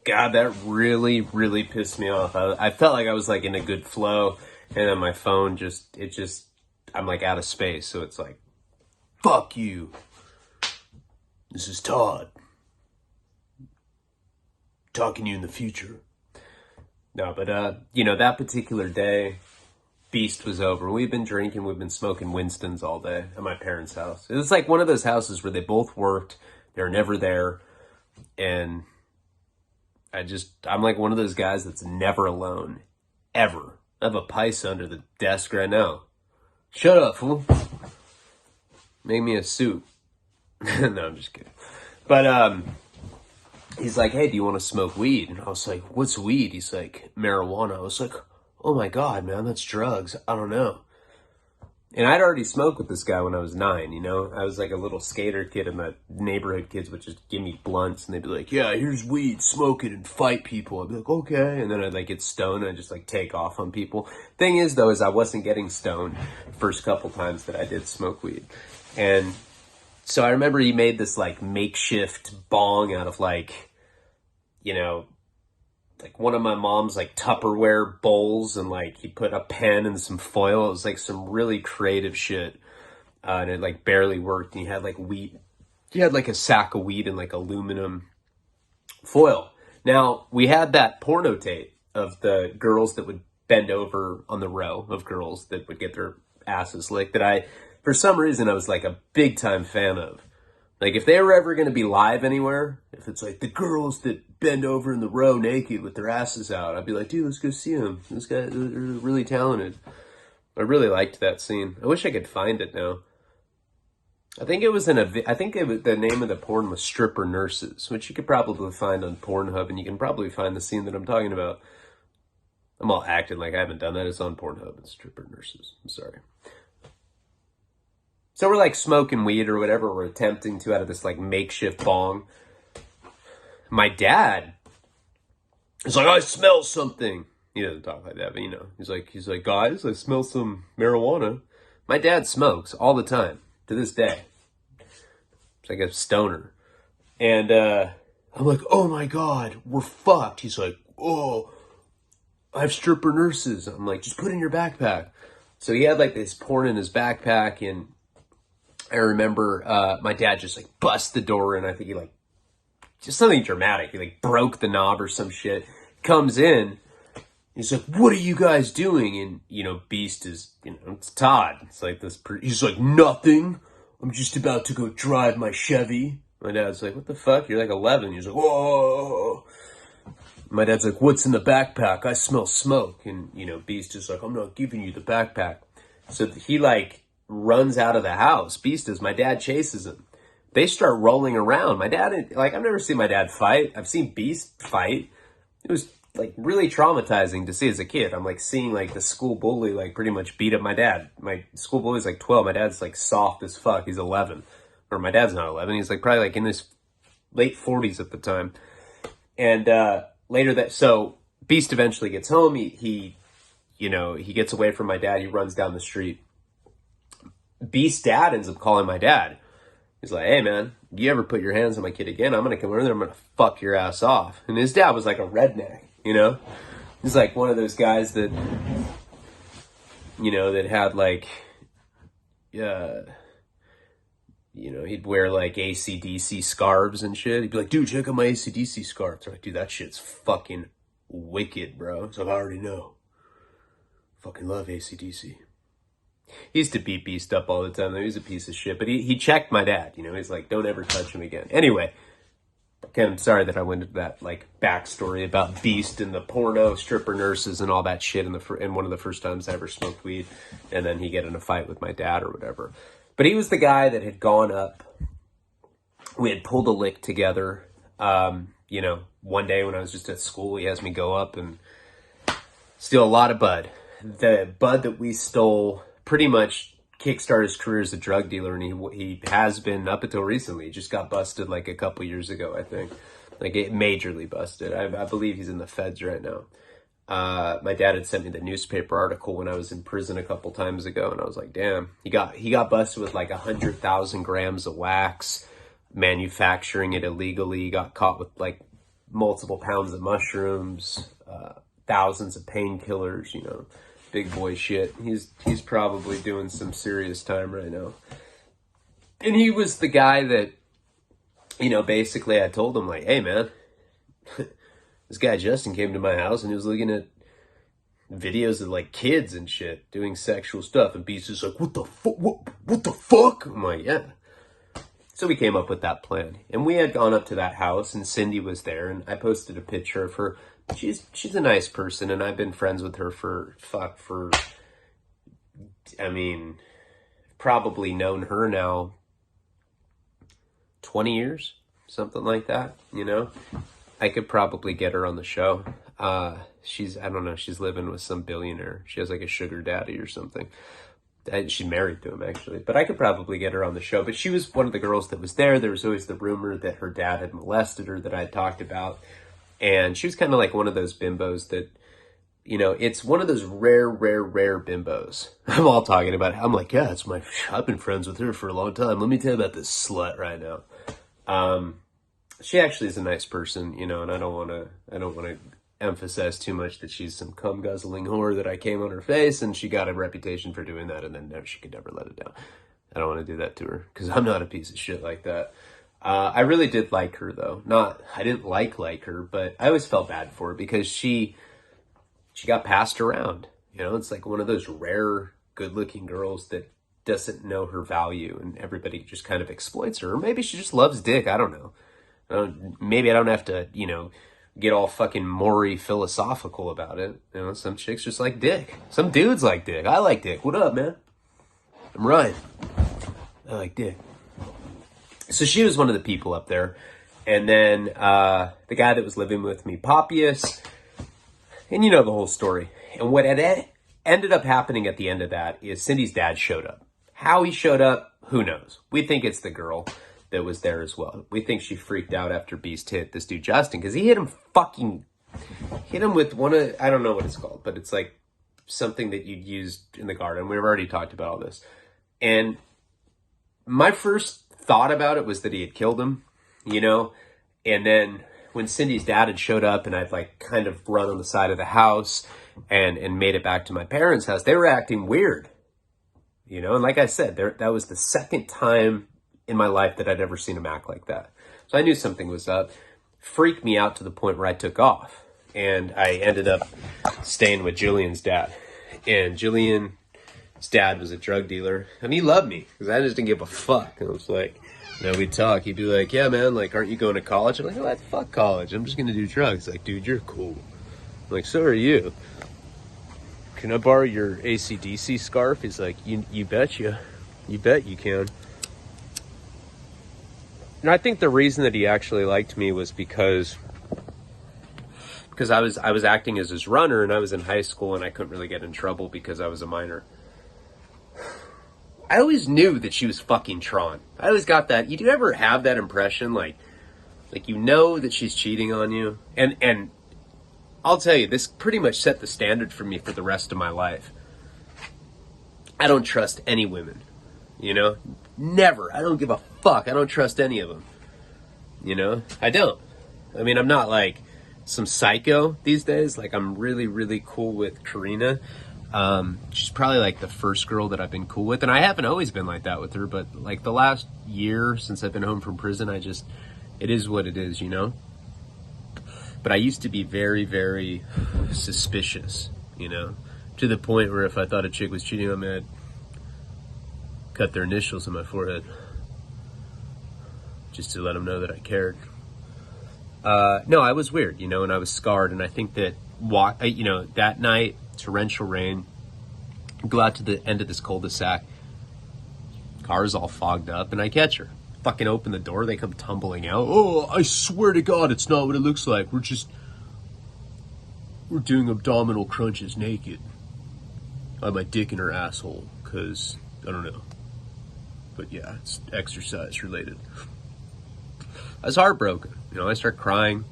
God, that really, really pissed me off. I felt like I was like in a good flow, and then my phone I'm like out of space. So it's like, fuck you. This is Todd. Talking to you in the future. No, but, that particular day, Beast was over. We've been drinking, we've been smoking Winston's all day at my parents' house. It was like one of those houses where they both worked, they're never there, and I'm like one of those guys that's never alone. Ever. I have a pice under the desk right now. Shut up, fool. Make me a soup. No, I'm just kidding. But, he's like, hey, do you want to smoke weed? And I was like, what's weed? He's like, marijuana. I was like, oh my God, man, that's drugs. I don't know. And I'd already smoked with this guy when I was 9, you know? I was like a little skater kid, and the neighborhood kids would just give me blunts, and they'd be like, yeah, here's weed, smoke it and fight people. I'd be like, okay. And then I'd like get stoned and I'd just like take off on people. Thing is, though, is I wasn't getting stoned first couple times that I did smoke weed. And so I remember he made this like makeshift bong out of like, like one of my mom's like Tupperware bowls, and like he put a pen and some foil. It was like some really creative shit. And it like barely worked. And he had like wheat. He had like a sack of weed in like aluminum foil. Now we had that porno tape of the girls that would bend over on the row of girls that would get their asses licked, that for some reason I was like a big time fan of. Like, if they were ever going to be live anywhere, if it's like the girls that bend over in the row naked with their asses out, I'd be like, dude, let's go see them. Those guys are really talented. I really liked that scene. I wish I could find it now. I think it was the name of the porn was Stripper Nurses, which you could probably find on Pornhub, and you can probably find the scene that I'm talking about. I'm all acting like I haven't done that. It's on Pornhub. It's Stripper Nurses. I'm sorry. So we're like smoking weed or whatever we're attempting to out of this like makeshift bong. My dad is like, I smell something. He doesn't talk like that, but he's like, guys, I smell some marijuana. My dad smokes all the time to this day. It's like a stoner. And I'm like, oh my God, we're fucked. He's like, oh, I have Stripper Nurses. I'm like, just put it in your backpack. So he had like this porn in his backpack, and I remember my dad just like bust the door in. I think he like, just something dramatic. He like broke the knob or some shit. Comes in. He's like, what are you guys doing? And, Beast is, it's Todd. It's like this, he's like, nothing. I'm just about to go drive my Chevy. My dad's like, what the fuck? You're like 11. He's like, whoa. My dad's like, what's in the backpack? I smell smoke. And, Beast is like, I'm not giving you the backpack. So he like runs out of the house. Beast is, my dad chases him. They start rolling around. My dad, like, I've never seen my dad fight. I've seen Beast fight. It was like really traumatizing to see as a kid. I'm like seeing like the school bully like pretty much beat up my dad. My school bully's like 12. My dad's like soft as fuck. He's 11. Or my dad's not 11. He's like probably like in his late 40s at the time. And so Beast eventually gets home. He gets away from my dad. He runs down the street. Beast's dad ends up calling my dad. He's like, hey man, you ever put your hands on my kid again, I'm going to come over there, I'm going to fuck your ass off. And his dad was like a redneck, He's like one of those guys that, that had like, he'd wear like AC/DC scarves and shit. He'd be like, dude, check out my AC/DC scarves. I'm like, dude, that shit's fucking wicked, bro. So I already know. Fucking love AC/DC. He used to beat Beast up all the time. He was a piece of shit. But he checked my dad. He's like, don't ever touch him again. Anyway, I'm sorry that I went into that like backstory about Beast and the porno stripper nurses and all that shit in one of the first times I ever smoked weed. And then he get in a fight with my dad or whatever. But he was the guy that had gone up. We had pulled a lick together. One day when I was just at school, he has me go up and steal a lot of bud. The bud that we stole pretty much kickstarted his career as a drug dealer, and he has been up until recently. He just got busted like a couple years ago, I think. Like it majorly busted. I believe he's in the feds right now. My dad had sent me the newspaper article when I was in prison a couple times ago, and I was like, damn. He got busted with like 100,000 grams of wax, manufacturing it illegally. He got caught with like multiple pounds of mushrooms, thousands of painkillers, you know, big boy shit. He's probably doing some serious time right now. And he was the guy that, you know, basically I told him, like, hey man, this guy Justin came to my house and he was looking at videos of like kids and shit doing sexual stuff, and Beast is like, what the fuck? What the fuck? I'm like, yeah. So we came up with that plan, and we had gone up to that house, and Cindy was there, and I posted a picture of her. She's a nice person, and I've been friends with her for I mean, probably known her now 20 years, something like that, you know? I could probably get her on the show. I don't know, she's living with some billionaire. She has like a sugar daddy or something. She's married to him, actually. But I could probably get her on the show. But she was one of the girls that was there. There was always the rumor that her dad had molested her that I had talked about. And she was kind of like one of those bimbos that, you know, it's one of those rare bimbos. I'm all talking about it. I'm like, yeah, I've been friends with her for a long time. Let me tell you about this slut right now. She actually is a nice person, you know, and I don't want to emphasize too much that she's some cum guzzling whore that I came on her face, and she got a reputation for doing that, and then she could never let it down. I don't want to do that to her because I'm not a piece of shit like that. I really did like her though. I didn't like her, but I always felt bad for her because she got passed around. You know, it's like one of those rare, good-looking girls that doesn't know her value, and everybody just kind of exploits her. Or maybe she just loves dick. I don't know. Maybe I don't have to, you know, get all fucking Maury philosophical about it. You know, some chicks just like dick. Some dudes like dick. I like dick. What up, man? I'm Ryan. I like dick. So she was one of the people up there. And then the guy that was living with me, Papias, and you know the whole story. And what had ended up happening at the end of that is Cindy's dad showed up. How he showed up, who knows? We think it's the girl that was there as well. We think she freaked out after Beast hit this dude Justin, because he hit him with one of, I don't know what it's called, but it's like something that you'd use in the garden. We've already talked about all this. And my first thought about it was that he had killed him, you know? And then when Cindy's dad had showed up and I'd like kind of run on the side of the house and made it back to my parents' house, they were acting weird, you know? And like I said, that was the second time in my life that I'd ever seen him act like that. So I knew something was up. Freaked me out to the point where I took off. And I ended up staying with Jillian's dad. And Jillian's dad was a drug dealer. And he loved me because I just didn't give a fuck. And I was like, you know, we'd talk. He'd be like, yeah, man, like, aren't you going to college? I'm like, oh, fuck college. I'm just going to do drugs. Like, dude, you're cool. I'm like, so are you. Can I borrow your AC/DC scarf? He's like, you betcha. You bet you can. And I think the reason that he actually liked me was because I was acting as his runner, and I was in high school and I couldn't really get in trouble because I was a minor. I always knew that she was fucking Tron. I always got that. You do ever have that impression, like you know that she's cheating on you? And I'll tell you, this pretty much set the standard for me for the rest of my life. I don't trust any women, you know? Never. I don't give a fuck. I don't trust any of them. You know? I don't. I mean, I'm not like some psycho these days. Like, I'm really, really cool with Karina. She's probably like the first girl that I've been cool with. And I haven't always been like that with her. But like the last year since I've been home from prison, it is what it is, you know? But I used to be very, very suspicious, you know? To the point where if I thought a chick was cheating on me, I'd cut their initials on my forehead just to let them know that I cared. No, I was weird, you know, and I was scarred. And I think that, you know, that night, torrential rain, go out to the end of this cul-de-sac, car's all fogged up, and I catch her. Fucking open the door, they come tumbling out. Oh, I swear to God, it's not what it looks like. We're doing abdominal crunches naked. I have my dick in her asshole, because, I don't know. But yeah, it's exercise related. I was heartbroken. You know, I start crying.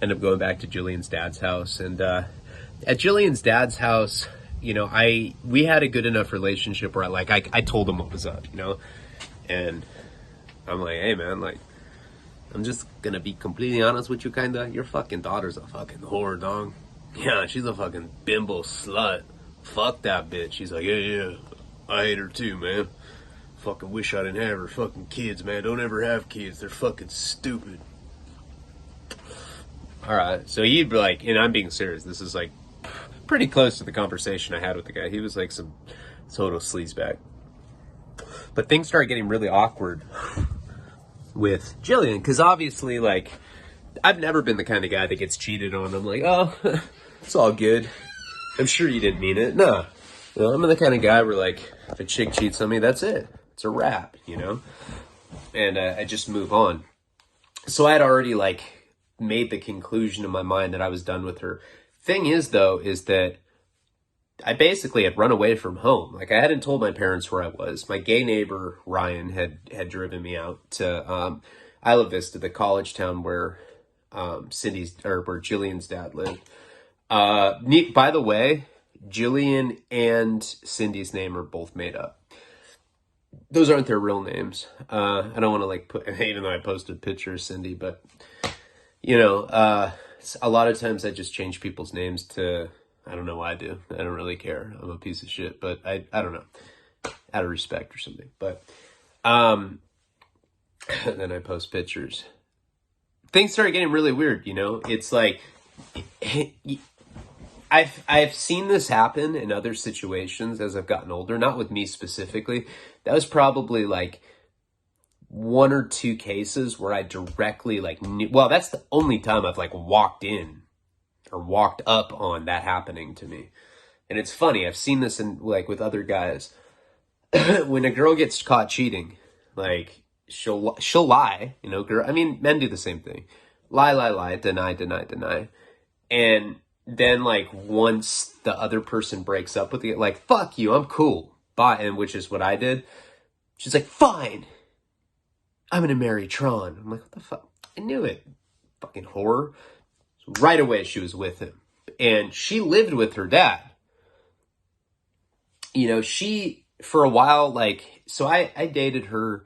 End up going back to Jillian's dad's house. And at Jillian's dad's house, you know, we had a good enough relationship where I told him what was up, you know? And I'm like, hey man, like, I'm just gonna be completely honest with you, kinda. Your fucking daughter's a fucking whore, dog. Yeah, she's a fucking bimbo slut. Fuck that bitch. She's like, yeah, I hate her too, man. Fucking wish I didn't have her fucking kids, man. Don't ever have kids. They're fucking stupid. Alright, so he'd be like, and I'm being serious, this is like pretty close to the conversation I had with the guy. He was like some total sleazebag. But things started getting really awkward with Jillian, because obviously, like, I've never been the kind of guy that gets cheated on. I'm like, oh, it's all good. I'm sure you didn't mean it. No. You know, I'm the kind of guy where, like, if a chick cheats on me, that's it. It's a wrap, you know? And I just move on. So I had already, like, made the conclusion in my mind that I was done with her. Thing is, though, is that I basically had run away from home. Like, I hadn't told my parents where I was. My gay neighbor, Ryan, had driven me out to Isla Vista, the college town where where Jillian's dad lived. By the way, Jillian and Cindy's name are both made up. Those aren't their real names. I don't want to, like, put, even though I posted pictures, Cindy, but, you know, a lot of times I just change people's names to, I don't know why I do. I don't really care. I'm a piece of shit, but I don't know, out of respect or something. But then I post pictures. Things started getting really weird, you know? It's like, I've seen this happen in other situations as I've gotten older, not with me specifically. That was probably like one or two cases where I directly like knew, well, that's the only time I've like walked in or walked up on that happening to me. And it's funny, I've seen this in like with other guys. When a girl gets caught cheating, like she'll lie, you know, girl. I mean, men do the same thing. Lie, deny. And then like once the other person breaks up with you, like, fuck you, I'm cool. Bye. And which is what I did. She's like, fine, I'm gonna marry Tron. I'm like, what the fuck? I knew it. Fucking whore. So right away she was with him. And she lived with her dad. You know, she, for a while, like, so I dated her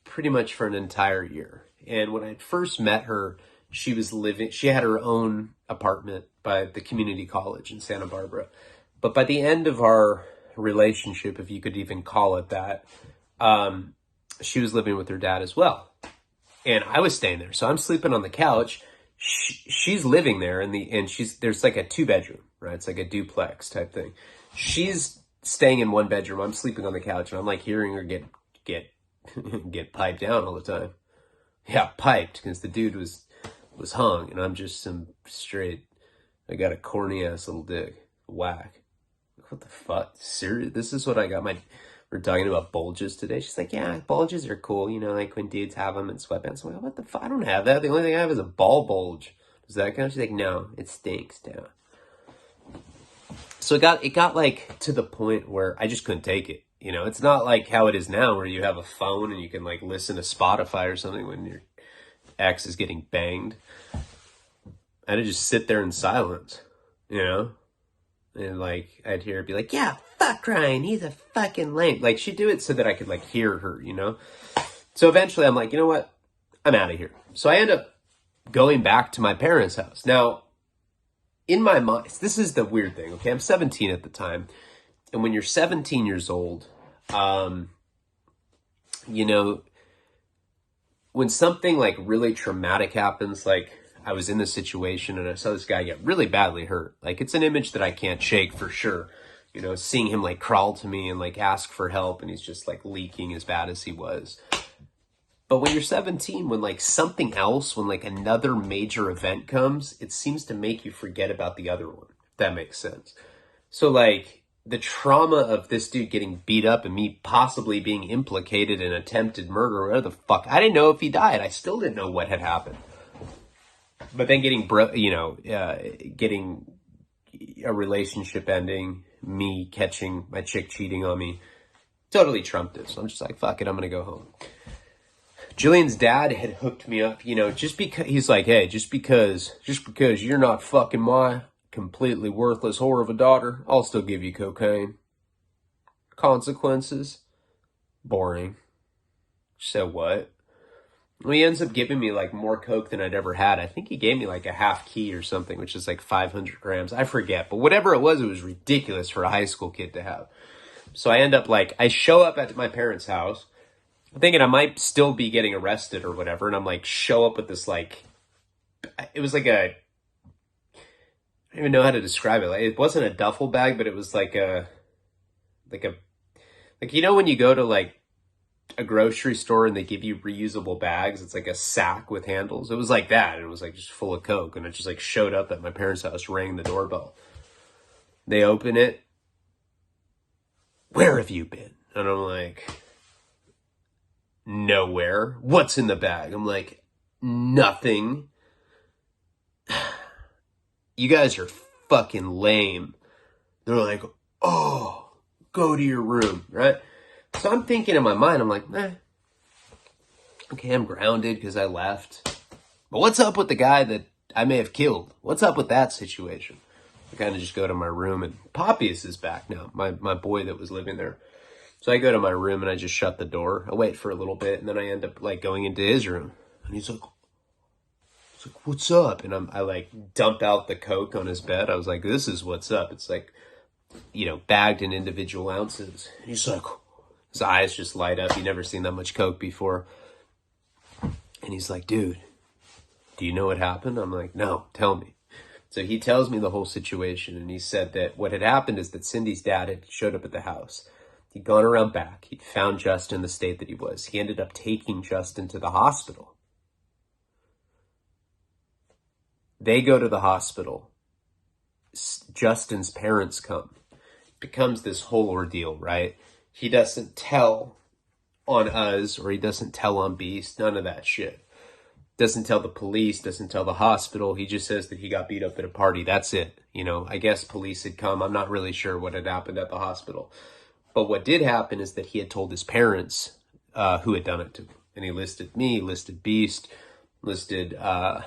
pretty much for an entire year. And when I first met her, she had her own apartment by the community college in Santa Barbara. But by the end of our relationship, if you could even call it that, she was living with her dad as well. And I was staying there. So I'm sleeping on the couch. She's living there and there's like a 2-bedroom, right? It's like a duplex type thing. She's staying in 1 bedroom. I'm sleeping on the couch and I'm like hearing her get get piped down all the time. Yeah, piped, because the dude was hung and I'm just some straight, I got a corny ass little dick. Whack. What the fuck? Serious? This is what I got we're talking about bulges today. She's like, yeah, bulges are cool, you know, like when dudes have them in sweatpants. I'm like, what the fuck? I don't have that. The only thing I have is a ball bulge. Does that count? She's like, no, it stinks, too. So it got like to the point where I just couldn't take it. You know, it's not like how it is now where you have a phone and you can like listen to Spotify or something when your ex is getting banged. I had to just sit there in silence, you know? And like, I'd hear her be like, yeah, fuck Ryan, he's a fucking lame. Like, she'd do it so that I could like hear her, you know? So eventually I'm like, you know what? I'm out of here. So I end up going back to my parents' house. Now, in my mind, this is the weird thing, okay? I'm 17 at the time. And when you're 17 years old, you know, when something like really traumatic happens, like I was in this situation and I saw this guy get really badly hurt. Like, it's an image that I can't shake for sure. You know, seeing him like crawl to me and like ask for help and he's just like leaking as bad as he was. But when you're 17, when like something else, when like another major event comes, it seems to make you forget about the other one, if that makes sense. So like the trauma of this dude getting beat up and me possibly being implicated in attempted murder or whatever the fuck. I didn't know if he died. I still didn't know what had happened. But then getting a relationship ending, me catching my chick cheating on me, totally trumped it. So I'm just like, fuck it, I'm going to go home. Jillian's dad had hooked me up, you know, just because he's like, hey, just because you're not fucking my completely worthless whore of a daughter, I'll still give you cocaine. Consequences? Boring. So what? Well, he ends up giving me like more coke than I'd ever had. I think he gave me like a half key or something, which is like 500 grams. I forget, but whatever it was ridiculous for a high school kid to have. So I end up like, I show up at my parents' house thinking I might still be getting arrested or whatever. And I'm like, show up with this like, it was like a, I don't even know how to describe it. Like, it wasn't a duffel bag, but it was like you know, when you go to like a grocery store and they give you reusable bags, it's like a sack with handles. It was like that. It was like just full of coke. And it just like showed up at my parents' house, rang the doorbell. They open it. Where have you been? And I'm like, nowhere. What's in the bag? I'm like, nothing. You guys are fucking lame. They're like, oh, go to your room, right? So I'm thinking in my mind, I'm like, okay, I'm grounded because I left. But what's up with the guy that I may have killed? What's up with that situation? I kind of just go to my room, and Poppius is back now, my boy that was living there. So I go to my room and I just shut the door. I wait for a little bit, and then I end up like going into his room. And he's like, what's up? And I like dump out the coke on his bed. I was like, this is what's up. It's like, you know, bagged in individual ounces. And he's like, his eyes just light up. He'd never seen that much coke before. And he's like, dude, do you know what happened? I'm like, no, tell me. So he tells me the whole situation. And he said that what had happened is that Cindy's dad had showed up at the house. He'd gone around back. He'd found Justin in the state that he was. He ended up taking Justin to the hospital. They go to the hospital. Justin's parents come. It becomes this whole ordeal, right? He doesn't tell on us, or he doesn't tell on Beast. None of that shit. Doesn't tell the police, doesn't tell the hospital. He just says that he got beat up at a party. That's it. You know, I guess police had come. I'm not really sure what had happened at the hospital. But what did happen is that he had told his parents who had done it to him. And he listed me, listed Beast, listed, I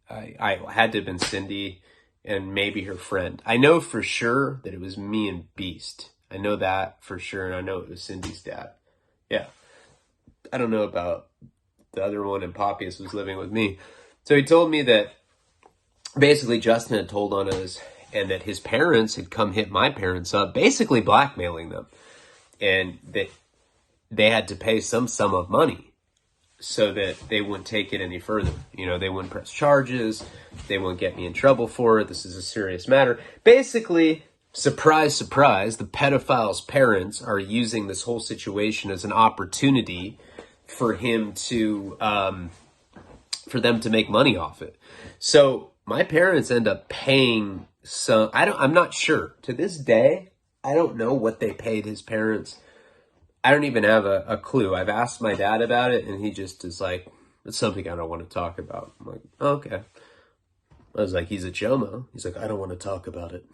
had to have been Cindy and maybe her friend. I know for sure that it was me and Beast. I know that for sure, and I know it was Cindy's dad. Yeah. I don't know about the other one, and Poppius was living with me. So he told me that basically Justin had told on us, and that his parents had come hit my parents up, basically blackmailing them. And that they had to pay some sum of money so that they wouldn't take it any further. You know, they wouldn't press charges. They wouldn't get me in trouble for it. This is a serious matter. Basically, surprise, surprise, the pedophile's parents are using this whole situation as an opportunity for him to, for them to make money off it. So my parents end up paying some, I'm not sure. To this day, I don't know what they paid his parents. I don't even have a clue. I've asked my dad about it, and he just is like, it's something I don't want to talk about. I'm like, oh, okay. I was like, he's a chomo. He's like, I don't want to talk about it.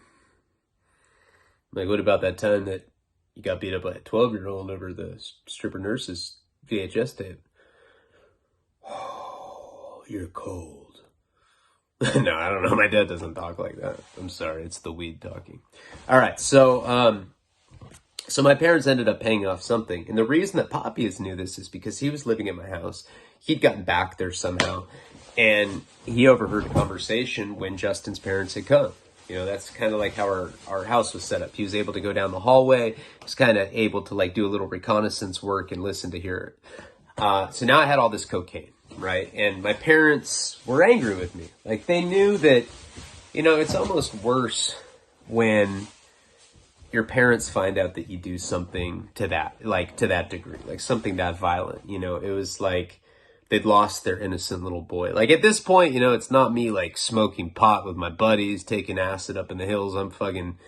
I'm like, what about that time that you got beat up by a 12-year-old over the stripper nurse's VHS tape? Oh, you're cold. No, I don't know. My dad doesn't talk like that. I'm sorry. It's the weed talking. All right. So my parents ended up paying off something. And the reason that Poppius knew this is because he was living at my house. He'd gotten back there somehow. And he overheard a conversation when Justin's parents had come. You know, that's kind of like how our house was set up. He was able to go down the hallway. He was kind of able to like do a little reconnaissance work and listen to hear it. So now I had all this cocaine, right? And my parents were angry with me. Like, they knew that, you know, it's almost worse when your parents find out that you do something to that, like to that degree, like something that violent. You know, it was like they'd lost their innocent little boy. Like, at this point, you know, it's not me like smoking pot with my buddies, taking acid up in the hills. I'm fucking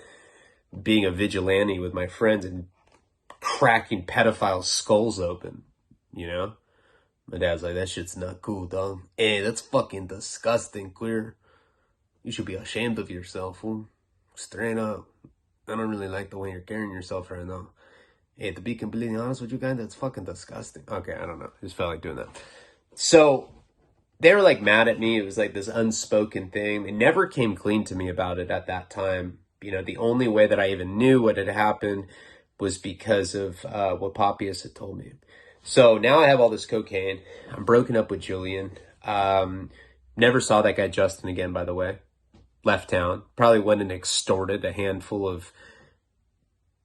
being a vigilante with my friends and cracking pedophiles' skulls open, you know? My dad's like, that shit's not cool, dog. Hey, that's fucking disgusting, queer. You should be ashamed of yourself, fool. Straight up. I don't really like the way you're carrying yourself right now. Hey, to be completely honest with you guys, that's fucking disgusting. Okay, I don't know. I just felt like doing that. So they were like mad at me. It was like this unspoken thing. They never came clean to me about it at that time. You know, the only way that I even knew what had happened was because of what Poppius had told me. So now I have all this cocaine. I'm broken up with Julian. Never saw that guy Justin again, by the way. Left town. Probably went and extorted a handful of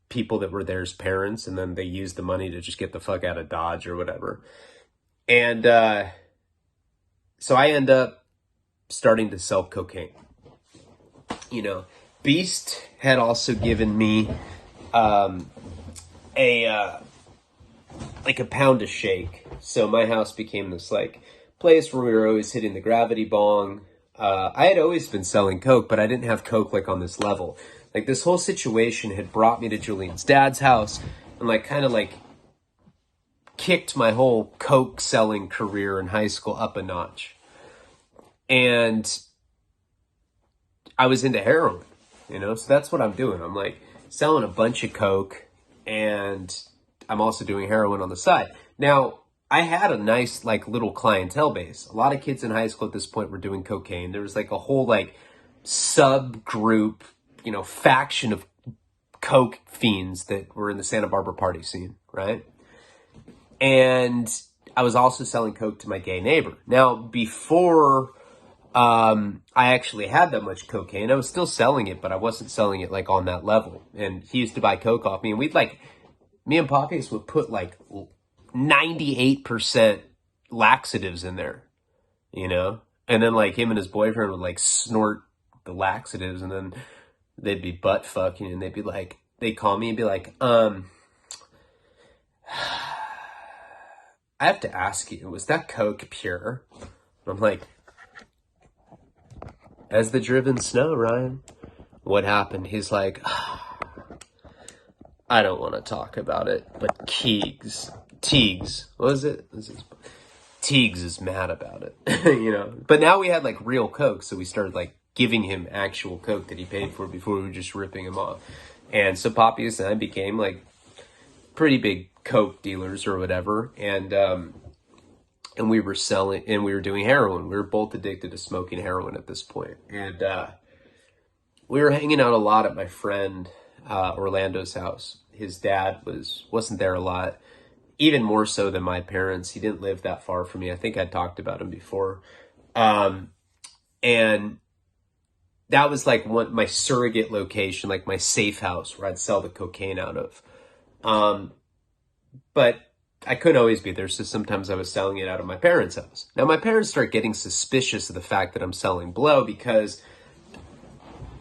people that were there as parents, and then they used the money to just get the fuck out of Dodge or whatever. And so I end up starting to sell cocaine. You know, Beast had also given me like a pound of shake. So my house became this like place where we were always hitting the gravity bong. I had always been selling coke, but I didn't have coke like on this level. Like this whole situation had brought me to Julian's dad's house and like kind of like kicked my whole coke selling career in high school up a notch. And I was into heroin, you know, so that's what I'm doing. I'm like selling a bunch of coke and I'm also doing heroin on the side. Now, I had a nice like little clientele base. A lot of kids in high school at this point were doing cocaine. There was like a whole like subgroup, you know, faction of coke fiends that were in the Santa Barbara party scene, right? And I was also selling coke to my gay neighbor. Now, before I actually had that much cocaine, I was still selling it, but I wasn't selling it like on that level. And he used to buy coke off me, and me and Poppies would put like 98% laxatives in there, you know? And then like him and his boyfriend would like snort the laxatives, and then they'd be butt fucking, and they'd call me and be like, I have to ask you, was that coke pure? And I'm like, as the driven snow, Ryan. What happened? He's like, I don't want to talk about it, but Teagues, what was it? Teagues is mad about it, you know? But now we had like real coke, so we started like giving him actual coke that he paid for before we were just ripping him off. And so Poppies and I became like pretty big coke dealers or whatever. And we were selling, and we were doing heroin. We were both addicted to smoking heroin at this point. And we were hanging out a lot at my friend Orlando's house. His dad wasn't there a lot, even more so than my parents. He didn't live that far from me. I think I talked about him before. And that was like my surrogate location, like my safe house where I'd sell the cocaine out of. But I couldn't always be there, so sometimes I was selling it out of my parents' house. Now, my parents start getting suspicious of the fact that I'm selling blow, because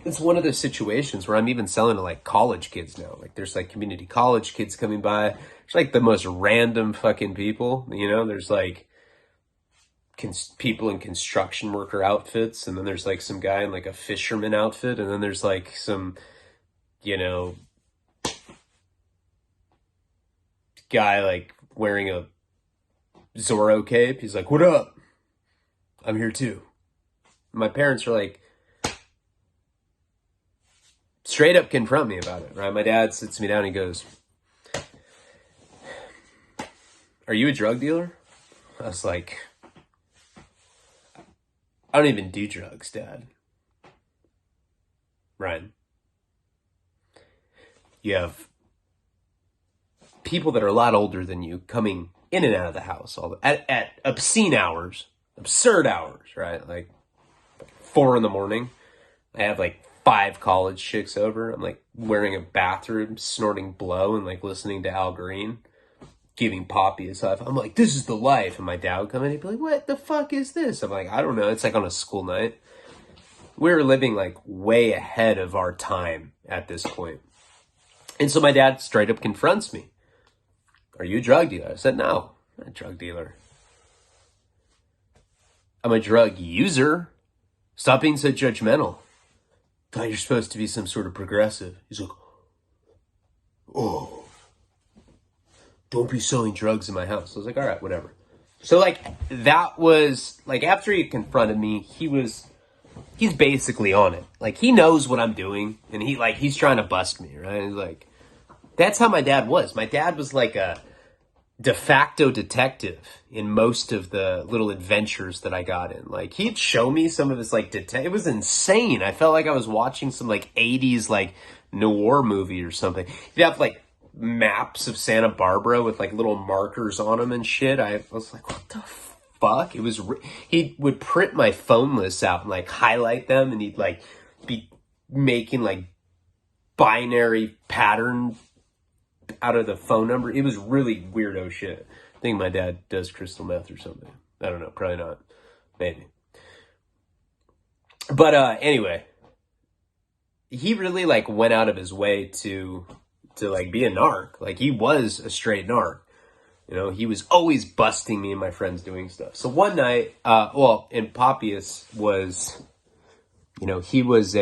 it's one of those situations where I'm even selling to like college kids now. Like there's like community college kids coming by. It's like the most random fucking people, you know? There's like people in construction worker outfits, and then there's like some guy in like a fisherman outfit, and then there's like some, you know, guy like wearing a Zorro cape. He's like, what up? I'm here too. My parents are like, straight up confront me about it, right? My dad sits me down and he goes, are you a drug dealer? I was like, I don't even do drugs, Dad. Ryan, you have people that are a lot older than you coming in and out of the house at obscene hours, absurd hours, right? Like 4 a.m. I have like 5 college chicks over. I'm like wearing a bathrobe, snorting blow, and like listening to Al Green, giving Poppy his life. I'm like, this is the life. And my dad would come in and he'd be like, what the fuck is this? I'm like, I don't know. It's like on a school night. We were living like way ahead of our time at this point. And so my dad straight up confronts me. Are you a drug dealer? I said, no, I'm not a drug dealer. I'm a drug user. Stop being so judgmental. Thought you're supposed to be some sort of progressive. He's like, oh, don't be selling drugs in my house. I was like, all right, whatever. So like that was like, after he confronted me, he's basically on it. Like he knows what I'm doing, and he's trying to bust me, right? He's like, that's how my dad was. My dad was like a de facto detective in most of the little adventures that I got in. Like he'd show me some of his like it was insane. I felt like I was watching some like 80s like noir movie or something. He'd have like maps of Santa Barbara with like little markers on them and shit. I was like, what the fuck? It was, he would print my phone lists out and like highlight them, and he'd like be making like binary pattern out of the phone number. It was really weirdo shit. I think my dad does crystal meth or something. I don't know, probably not. Maybe. But anyway, he really like went out of his way to like be a narc. Like he was a straight narc. You know, he was always busting me and my friends doing stuff. So one night, and Papias was, you know, he was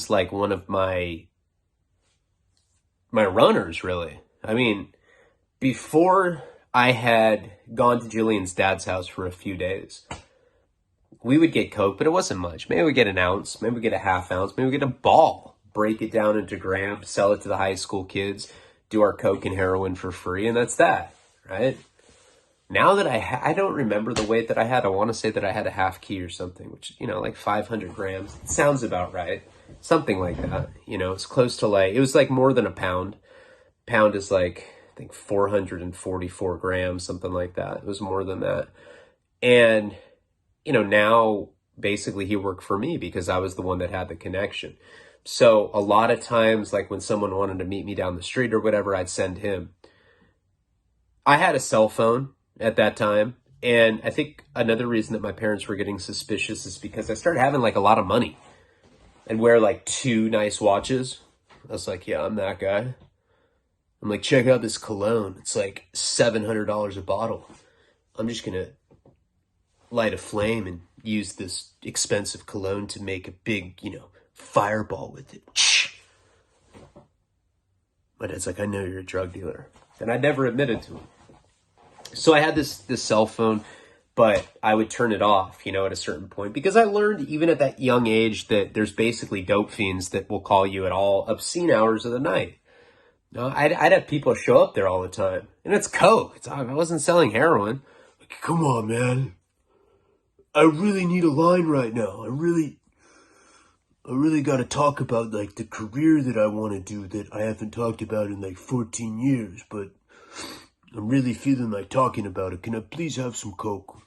like one of my runners, really. I mean, before I had gone to Jillian's dad's house for a few days, we would get coke, but it wasn't much. Maybe we get an ounce, maybe we get a half ounce, maybe we get a ball, break it down into grams, sell it to the high school kids, do our coke and heroin for free, and that's that, right? Now that I don't remember the weight that I had. I want to say that I had a half key or something, which, you know, like 500 grams. It sounds about right. Something like that. You know, it's close to like, it was like more than a pound. Pound is like, I think 444 grams, something like that. It was more than that. And, you know, now basically he worked for me because I was the one that had the connection. So a lot of times, like when someone wanted to meet me down the street or whatever, I'd send him. I had a cell phone at that time. And I think another reason that my parents were getting suspicious is because I started having like a lot of money. I'd wear like 2 nice watches. I was like, yeah, I'm that guy. I'm like, check out this cologne. It's like $700 a bottle. I'm just going to light a flame and use this expensive cologne to make a big, you know, fireball with it. My dad's like, I know you're a drug dealer. And I never admitted to him. So I had this cell phone, but I would turn it off, you know, at a certain point, because I learned even at that young age that there's basically dope fiends that will call you at all obscene hours of the night. No, I'd have people show up there all the time, and it's coke. I wasn't selling heroin. Like, come on, man. I really need a line right now. I really got to talk about like the career that I want to do that I haven't talked about in like 14 years, but I'm really feeling like talking about it. Can I please have some coke?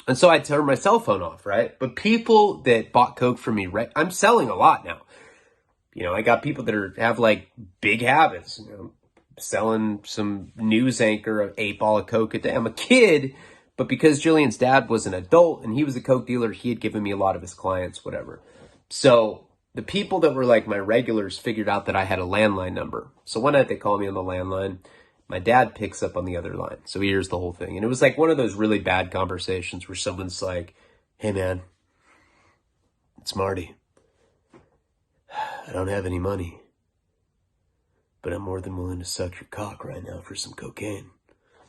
And so I turned my cell phone off, right? But people that bought coke from me, right? I'm selling a lot now. You know, I got people that have like big habits, you know, selling some news anchor an 8-ball of coke a day. I'm a kid, but because Jillian's dad was an adult and he was a coke dealer, he had given me a lot of his clients, whatever. So the people that were like my regulars figured out that I had a landline number. So one night they call me on the landline. My dad picks up on the other line. So he hears the whole thing. And it was like one of those really bad conversations where someone's like, hey man, it's Marty. I don't have any money, but I'm more than willing to suck your cock right now for some cocaine.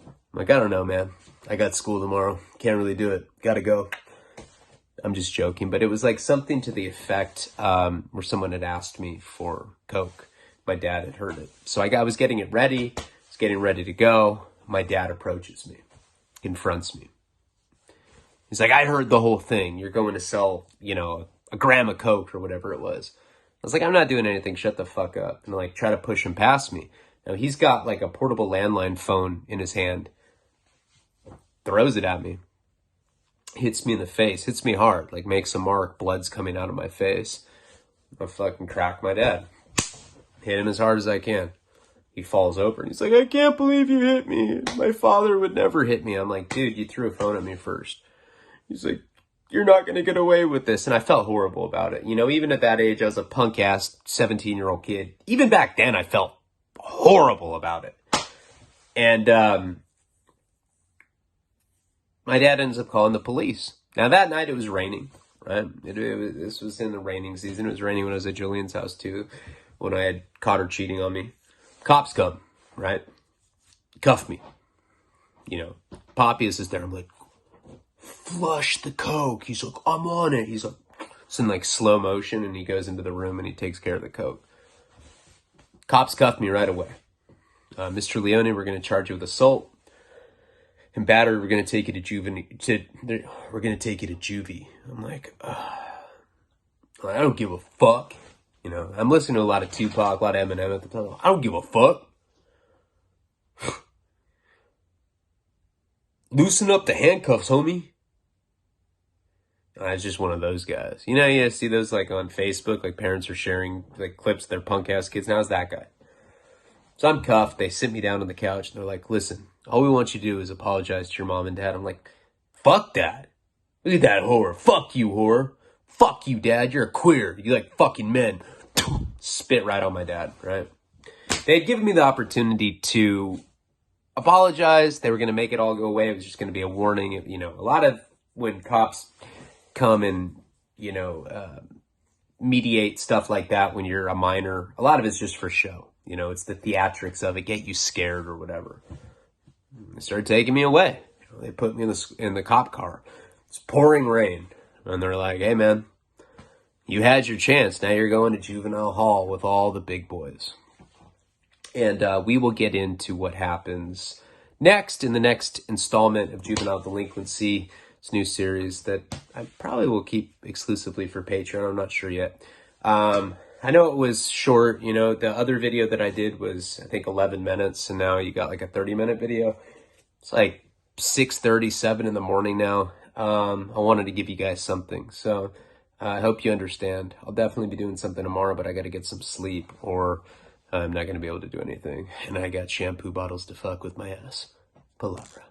I'm like, I don't know, man. I got school tomorrow. Can't really do it. Gotta go. I'm just joking. But it was like something to the effect where someone had asked me for coke. My dad had heard it. So I was getting it ready. I was getting ready to go. My dad approaches me, confronts me. He's like, I heard the whole thing. You're going to sell, you know, a gram of coke or whatever it was. I was like, I'm not doing anything. Shut the fuck up. And like try to push him past me. Now he's got like a portable landline phone in his hand. Throws it at me. Hits me in the face. Hits me hard. Like makes a mark. Blood's coming out of my face. I fucking crack my dad. Hit him as hard as I can. He falls over and he's like, I can't believe you hit me. My father would never hit me. I'm like, dude, you threw a phone at me first. He's like, you're not going to get away with this. And I felt horrible about it. You know, even at that age, I was a punk-ass 17-year-old kid. Even back then, I felt horrible about it. And my dad ends up calling the police. Now, that night, it was raining, right? This was in the raining season. It was raining when I was at Jillian's house, too, when I had caught her cheating on me. Cops come, right? Cuff me. You know, Papias is there. I'm like, flush the coke. He's like, I'm on it. He's like, it's in like slow motion, and he goes into the room and he takes care of the coke. Cops cuffed me right away. Mr. Leone, we're going to charge you with assault and battery. We're going to take you to Juvie. We're going to take you to Juvie. I'm like, I don't give a fuck. You know, I'm listening to a lot of Tupac, a lot of Eminem at the time. I don't give a fuck. Loosen up the handcuffs, homie. I was just one of those guys. You know, you see those like on Facebook, like parents are sharing like clips of their punk ass kids. Now I was that guy. So I'm cuffed. They sit me down on the couch and they're like, listen, all we want you to do is apologize to your mom and dad. I'm like, fuck that. Look at that whore. Fuck you, whore. Fuck you, dad. You're a queer. You like fucking men. Spit right on my dad, right? They had given me the opportunity to apologize. They were going to make it all go away. It was just going to be a warning. You know, a lot of when cops come and, you know, mediate stuff like that when you're a minor, a lot of it's just for show. You know, it's the theatrics of it, get you scared or whatever. They started taking me away. You know, they put me in the cop car. It's pouring rain. And they're like, hey, man, you had your chance. Now you're going to juvenile hall with all the big boys. And we will get into what happens next in the next installment of Juvenile Delinquency. This new series that I probably will keep exclusively for Patreon. I'm not sure yet. I know it was short. You know, the other video that I did was, I think, 11 minutes. And now you got like a 30-minute video. It's like 6:37 in the morning now. I wanted to give you guys something. So I hope you understand. I'll definitely be doing something tomorrow, but I got to get some sleep or I'm not going to be able to do anything. And I got shampoo bottles to fuck with my ass. Palabra.